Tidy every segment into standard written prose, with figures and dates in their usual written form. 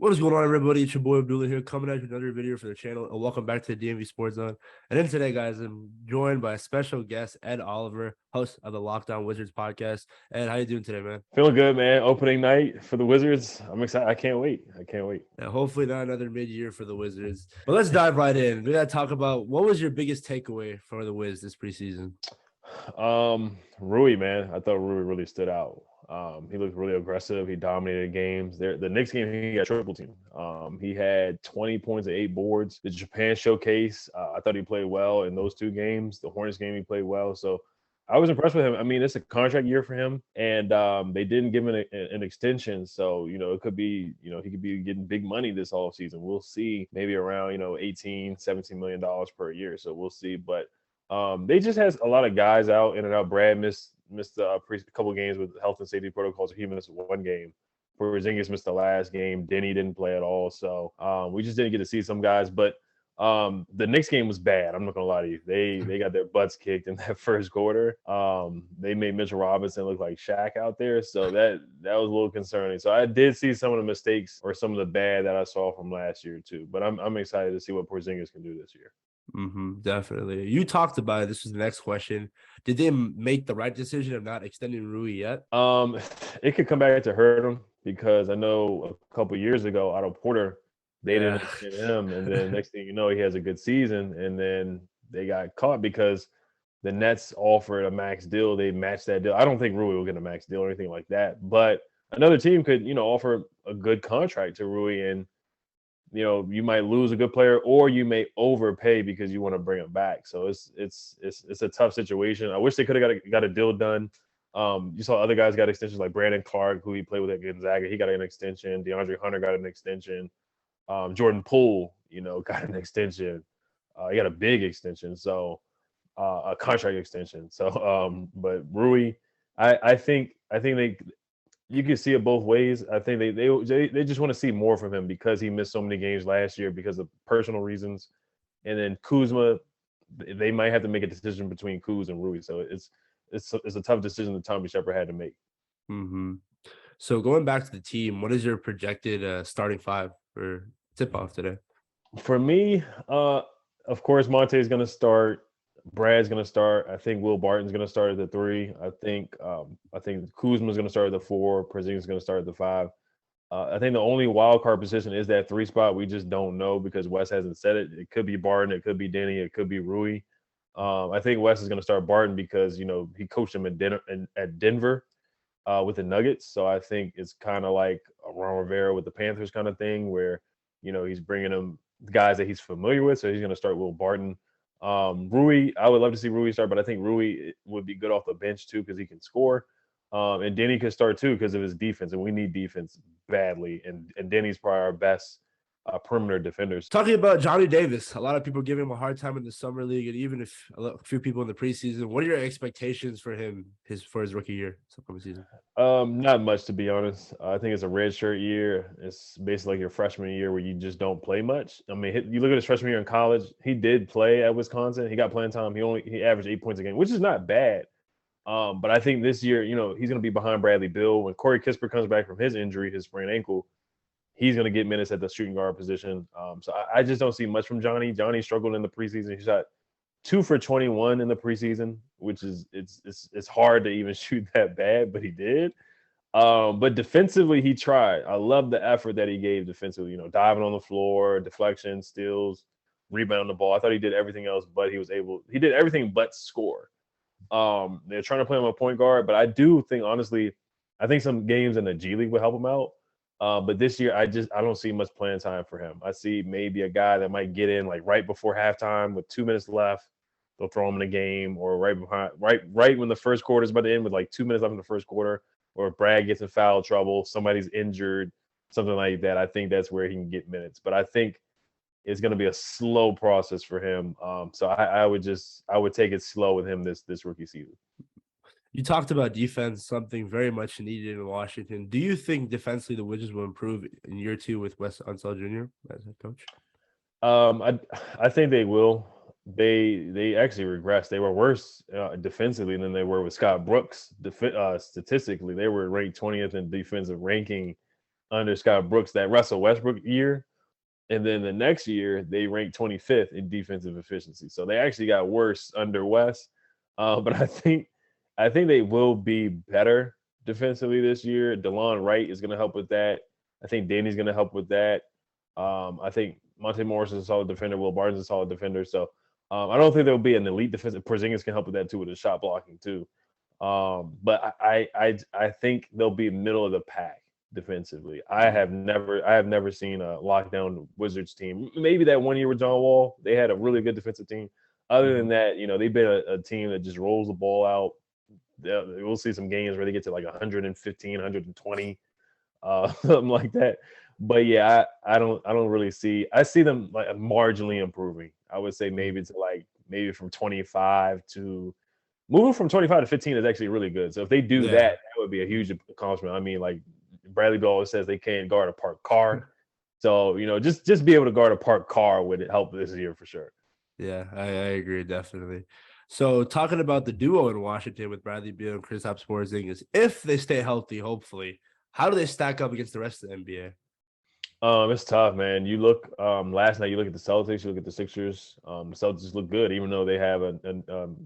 What is going on, everybody? It's your boy Abdullah here, coming at you with another video for the channel, and welcome back to the DMV SportsZone. And then today, guys, I'm joined by a special guest, Ed Oliver, host of the Lockdown Wizards podcast. Ed, how you doing today, man? Feeling good, man. Opening night for the Wizards. I'm excited. I can't wait. Hopefully not another mid-year for the Wizards. But let's dive right in. We got to talk about what was your biggest takeaway for the Wiz this preseason? Rui, man. I thought Rui really stood out. He looked really aggressive. He dominated games. The Knicks game, he got triple team. He had 20 points and 8 boards. The Japan showcase, I thought he played well in those 2 games. The Hornets game, he played well. So I was impressed with him. I mean, it's a contract year for him, and they didn't give him an extension. So, it could be, he could be getting big money this all season. We'll see, maybe around, $18, $17 million per year. So we'll see. But they just has a lot of guys out in and out. Brad missed a couple games with health and safety protocols. He missed 1 game. Porzingis missed the last game. Denny didn't play at all. So we just didn't get to see some guys. But the Knicks game was bad. I'm not gonna lie to you. They got their butts kicked in that first quarter. They made Mitchell Robinson look like Shaq out there. So that was a little concerning. So I did see some of the mistakes or some of the bad that I saw from last year too. But I'm excited to see what Porzingis can do this year. Definitely. You talked about it. This is the next question. Did they make the right decision of not extending Rui yet? It could come back to hurt him because I know a couple years ago, Otto Porter, they didn't extend him, and then next thing you know, he has a good season, and then they got caught because the Nets offered a max deal. They matched that deal. I don't think Rui will get a max deal or anything like that, but another team could, offer a good contract to Rui, and you might lose a good player, or you may overpay because you want to bring him back. So it's a tough situation. I wish they could have got a deal done. You saw other guys got extensions like Brandon Clark, who he played with at Gonzaga. He got an extension. DeAndre Hunter got an extension. Jordan Poole, got an extension. He got a big extension, so a contract extension. So, but Rui, I think you can see it both ways. I think they just want to see more from him because he missed so many games last year because of personal reasons. And then Kuzma, they might have to make a decision between Kuz and Rui. So it's a tough decision that Tommy Shepard had to make. So going back to the team, what is your projected starting 5 for tip-off today? For me, of course, Monte is going to start. Brad's going to start. I think Will Barton's going to start at the 3. I think Kuzma's going to start at the 4. Porzingis is going to start at the 5. I think the only wild card position is that 3 spot. We just don't know because Wes hasn't said it. It could be Barton. It could be Denny. It could be Rui. I think Wes is going to start Barton because, he coached him at Denver with the Nuggets. So I think it's kind of like a Ron Rivera with the Panthers kind of thing where, he's bringing him guys that he's familiar with. So he's going to start Will Barton. Rui, I would love to see Rui start, but I think Rui would be good off the bench too because he can score. And Denny could start too because of his defense, and we need defense badly. And Denny's probably our best perimeter defenders. Talking about Johnny Davis, a lot of people give him a hard time in the summer league, and even if a few people in the preseason. What are your expectations for him for his rookie year, this upcoming season? Not much, to be honest. I think it's a redshirt year. It's basically like your freshman year where you just don't play much. I mean, you look at his freshman year in college. He did play at Wisconsin. He got playing time. He averaged 8 points a game, which is not bad. But I think this year, he's going to be behind Bradley Beal. When Corey Kispert comes back from his injury, his sprained ankle, he's going to get minutes at the shooting guard position. So I just don't see much from Johnny. Johnny struggled in the preseason. He shot 2 for 21 in the preseason, which is it's hard to even shoot that bad, but he did. But defensively, he tried. I love the effort that he gave defensively. Diving on the floor, deflection, steals, rebounding the ball. I thought he did everything else, but he did everything but score. They're trying to play him a point guard, but I do think, honestly, I think some games in the G League will help him out. But this year, I don't see much playing time for him. I see maybe a guy that might get in like right before halftime with 2 minutes left. They'll throw him in a game, or right when the first quarter is about to end with like 2 minutes left in the first quarter, or if Brad gets in foul trouble, somebody's injured, something like that. I think that's where he can get minutes. But I think it's going to be a slow process for him. So I would take it slow with him this rookie season. You talked about defense, something very much needed in Washington. Do you think defensively the Wizards will improve in year 2 with Wes Unseld Jr. as head coach? I think they will. They actually regressed. They were worse defensively than they were with Scott Brooks. Statistically, they were ranked 20th in defensive ranking under Scott Brooks that Russell Westbrook year. And then the next year, they ranked 25th in defensive efficiency. So they actually got worse under West. But I think they will be better defensively this year. DeLon Wright is going to help with that. I think Danny's going to help with that. I think Monte Morris is a solid defender. Will Barnes is a solid defender. So I don't think there'll be an elite defensive. Porzingis can help with that too, with his shot blocking too. But I think they'll be middle of the pack defensively. I have never seen a lockdown Wizards team. Maybe that one year with John Wall, they had a really good defensive team. Other than that, they've been a team that just rolls the ball out. We'll see some games where they get to like 115, 120, something like that. But yeah, I don't really see. I see them like marginally improving. I would say maybe from 25 to moving from 25 to 15 is actually really good. So if they do that would be a huge accomplishment. I mean, like Bradley Beal always says, they can't guard a parked car. So just be able to guard a parked car would help this year for sure. Yeah, I agree, definitely. So talking about the duo in Washington with Bradley Beal and Kristaps Porzingis, if they stay healthy, hopefully, how do they stack up against the rest of the NBA? It's tough, man. You look last night. You look at the Celtics. You look at the Sixers. The Celtics look good, even though they have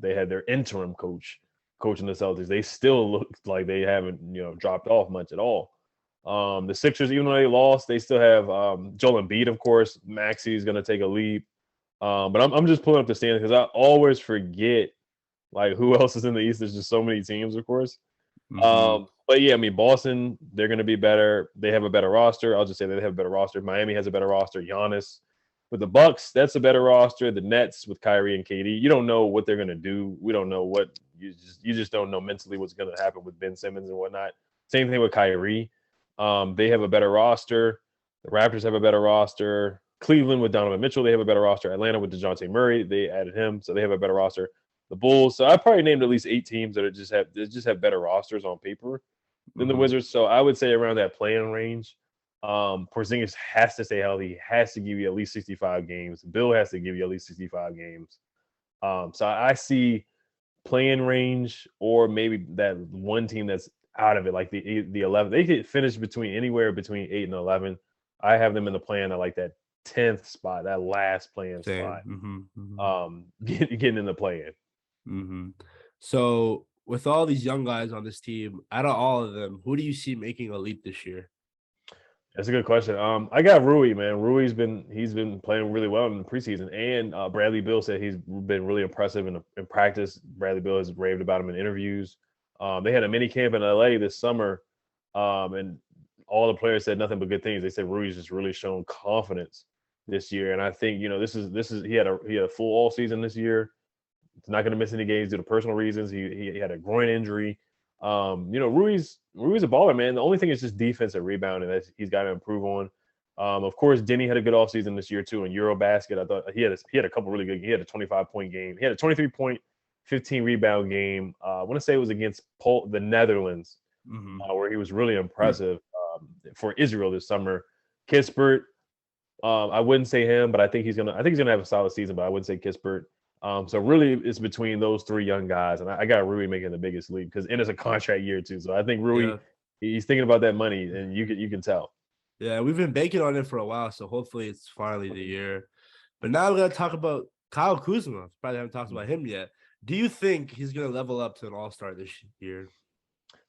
they had their interim coaching the Celtics. They still look like they haven't dropped off much at all. The Sixers, even though they lost, they still have Joel Embiid, of course. Maxey is going to take a leap. But I'm just pulling up the standings because I always forget like who else is in the East. There's just so many teams, of course. But yeah, I mean, Boston, they're going to be better. They have a better roster. I'll just say they have a better roster. Miami has a better roster. Giannis with the Bucks, that's a better roster. The Nets with Kyrie and KD, you don't know what they're going to do. We don't know what you just don't know mentally what's going to happen with Ben Simmons and whatnot. Same thing with Kyrie. They have a better roster. The Raptors have a better roster. Cleveland with Donovan Mitchell, they have a better roster. Atlanta with DeJounte Murray, they added him, so they have a better roster. The Bulls, so I probably named at least 8 teams that just have better rosters on paper than the Wizards. So I would say around that playing range. Porzingis has to stay healthy. He has to give you at least 65 games. Bill has to give you at least 65 games. So I see playing range, or maybe that one team that's out of it, like the 11. They could finish anywhere between 8 and 11. I have them in the plan at like that 10th spot, that last playing spot. Getting in the play-in. So with all these young guys on this team, out of all of them, who do you see making a leap this year? That's a good question. I got Rui, man. Rui's been playing really well in the preseason, and Bradley Beal said he's been really impressive in practice. Bradley Beal has raved about him in interviews. They had a mini camp in LA this summer, and all the players said nothing but good things. They said Rui's just really shown confidence this year, and I think this is he had a full all season this year. He's not going to miss any games due to personal reasons. He had a groin injury. Rui's a baller, man. The only thing is just defensive rebounding that he's got to improve on. Of course, Denny had a good offseason this year too in Eurobasket. I thought he had a couple really good. He had a 25-point game. He had a 23-point, 15 rebound game. I want to say it was against the Netherlands, where he was really impressive for Israel this summer. Kispert, I wouldn't say him, but I think he's gonna have a solid season. But I wouldn't say Kispert. So really, it's between those 3 young guys, and I got Rui making the biggest leap because it's a contract year too. So I think Rui, he's thinking about that money, and you can tell. Yeah, we've been banking on it for a while, so hopefully it's finally the year. But now we're gonna talk about Kyle Kuzma. Probably haven't talked about him yet. Do you think he's gonna level up to an all-star this year?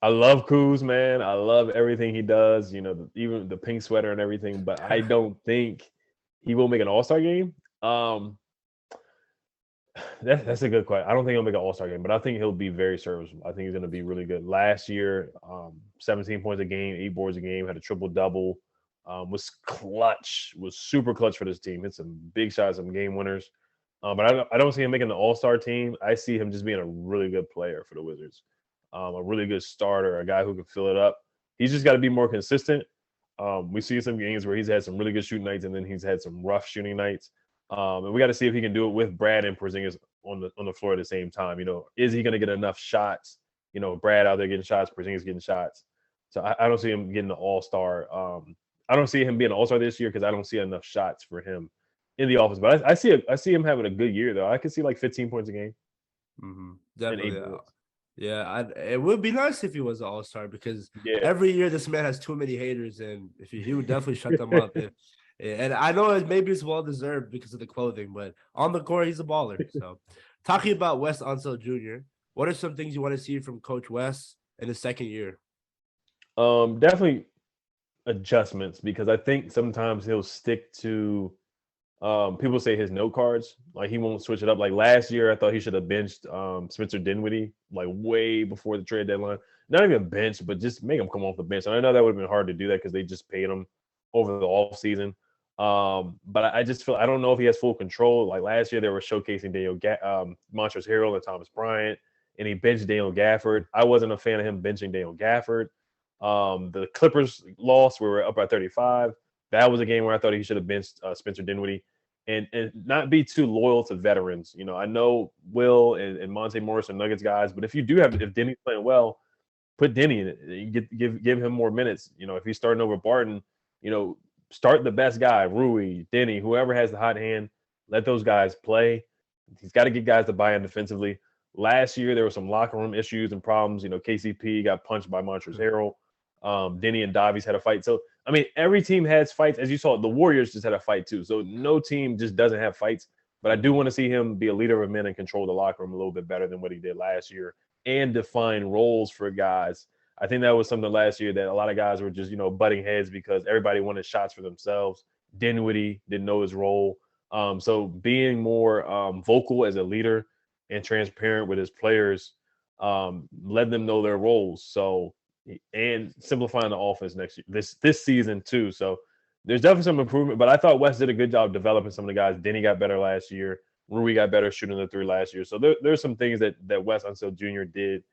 I love Kuz, man. I love everything he does. Even the pink sweater and everything. But I don't think he will make an all-star game. That's a good question. I don't think he'll make an all-star game, but I think he'll be very serviceable. I think he's going to be really good. Last year, 17 points a game, 8 boards a game, had a triple-double, was clutch, was super clutch for this team. Hit some big shots, some game winners. But I don't see him making the all-star team. I see him just being a really good player for the Wizards, a really good starter, a guy who can fill it up. He's just got to be more consistent. We see some games where he's had some really good shooting nights, and then he's had some rough shooting nights. And we got to see if he can do it with Brad and Porzingis on the floor at the same time. Is he going to get enough shots? Brad out there getting shots, Porzingis getting shots. So I don't see him getting the all-star. I don't see him being an all-star this year because I don't see enough shots for him in the offense. But I see him having a good year though. I could see like 15 points a game. Definitely. Yeah, it would be nice if he was an all-star because Yeah. every year this man has too many haters, and if he would definitely shut them up. And I know maybe it's well deserved because of the clothing, but on the court he's a baller. So, talking about Wes Unseld Jr., what are some things you want to see from Coach Wes in his second year? Definitely adjustments because I think sometimes he'll stick to people say his note cards. Like he won't switch it up. Like last year, I thought he should have benched Spencer Dinwiddie like way before the trade deadline. Not even bench, but just make him come off the bench. And I know that would have been hard to do that because they just paid him over the off season. But I just feel I don't know if he has full control. Like last year, they were showcasing Montrezl Harrell and Thomas Bryant, and he benched Daniel Gafford. I wasn't a fan of him benching Daniel Gafford. The Clippers lost. We were up by 35. That was a game where I thought he should have benched Spencer Dinwiddie and not be too loyal to veterans. You know, I know Will and Monte Morris are Nuggets guys, but if you do have if Denny's playing well, put Denny in it. Give him more minutes. You know, if he's starting over Barton, you know, start the best guy, Rui, Denny, whoever has the hot hand, let those guys play. He's got to get guys to buy in defensively. Last year there were some locker room issues and problems. You know, KCP got punched by Montrezl Harrell. Denny and Davies had a fight. So I mean, every team has fights. As you saw, the Warriors just had a fight too. So no team just doesn't have fights. But I do want to see him be a leader of men and control the locker room a little bit better than what he did last year and define roles for guys. I think that was something last year that a lot of guys were just, you know, butting heads because everybody wanted shots for themselves. Dinwiddie didn't know his role. So being more vocal as a leader and transparent with his players, let them know their roles. So and simplifying the offense next year, this season too. So there's definitely some improvement. But I thought West did a good job developing some of the guys. Denny got better last year. Rui got better shooting the three last year. So there's some things that Wes Unseld Jr. did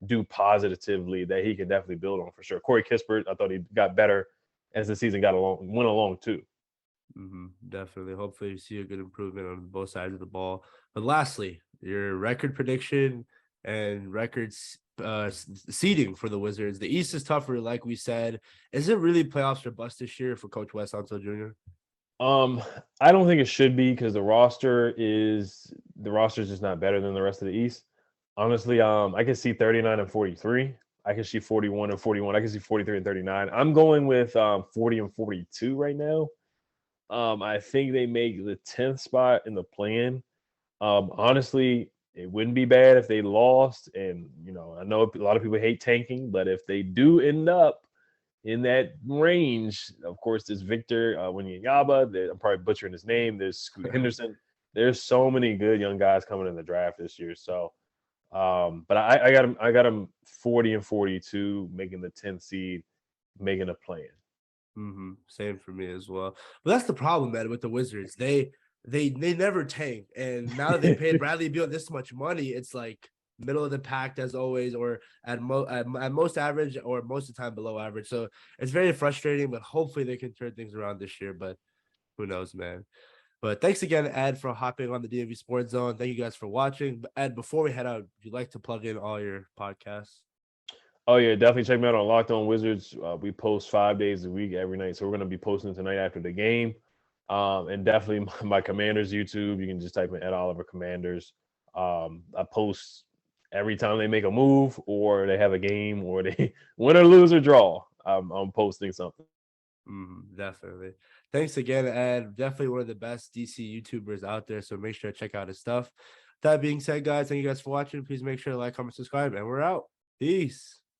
do positively that he can definitely build on for sure. Corey Kispert, I thought he got better as the season went along too. Definitely. Hopefully, you see a good improvement on both sides of the ball. But lastly, your record prediction and records seeding for the Wizards. The East is tougher, like we said. Is it really playoffs or bust this year for Coach Wes Unseld Jr.? I don't think it should be because the roster is just not better than the rest of the East. Honestly, I can see 39 and 43. I can see 41 and 41. I can see 43 and 39. I'm going with 40 and 42 right now. I think they make the 10th spot in the plan. Honestly, it wouldn't be bad if they lost. And, you know, I know a lot of people hate tanking, but if they do end up in that range, of course, there's Victor Wanyama. I'm probably butchering his name. There's Scoot Henderson. There's so many good young guys coming in the draft this year. So, but I got him 40 and 42, making the 10th seed, making a plan. Same for me as well. But that's the problem, man, with the Wizards. They never tank, and now that they paid Bradley Beal this much money, it's like middle of the pack as always, or at most average, or most of the time below average. So it's very frustrating. But hopefully they can turn things around this year. But who knows, man. But thanks again, Ed, for hopping on the DMV Sports Zone. Thank you guys for watching. Ed, before we head out, would you like to plug in all your podcasts? Oh yeah, definitely check me out on Locked On Wizards. We post 5 days a week every night, so we're gonna be posting tonight after the game. And definitely my Commanders YouTube. You can just type in Ed Oliver Commanders. I post every time they make a move or they have a game or they win or lose or draw. I'm posting something. Definitely. Thanks again, Ed. Definitely one of the best DC YouTubers out there. So make sure to check out his stuff. That being said, guys, thank you guys for watching. Please make sure to like, comment, subscribe, and we're out. Peace.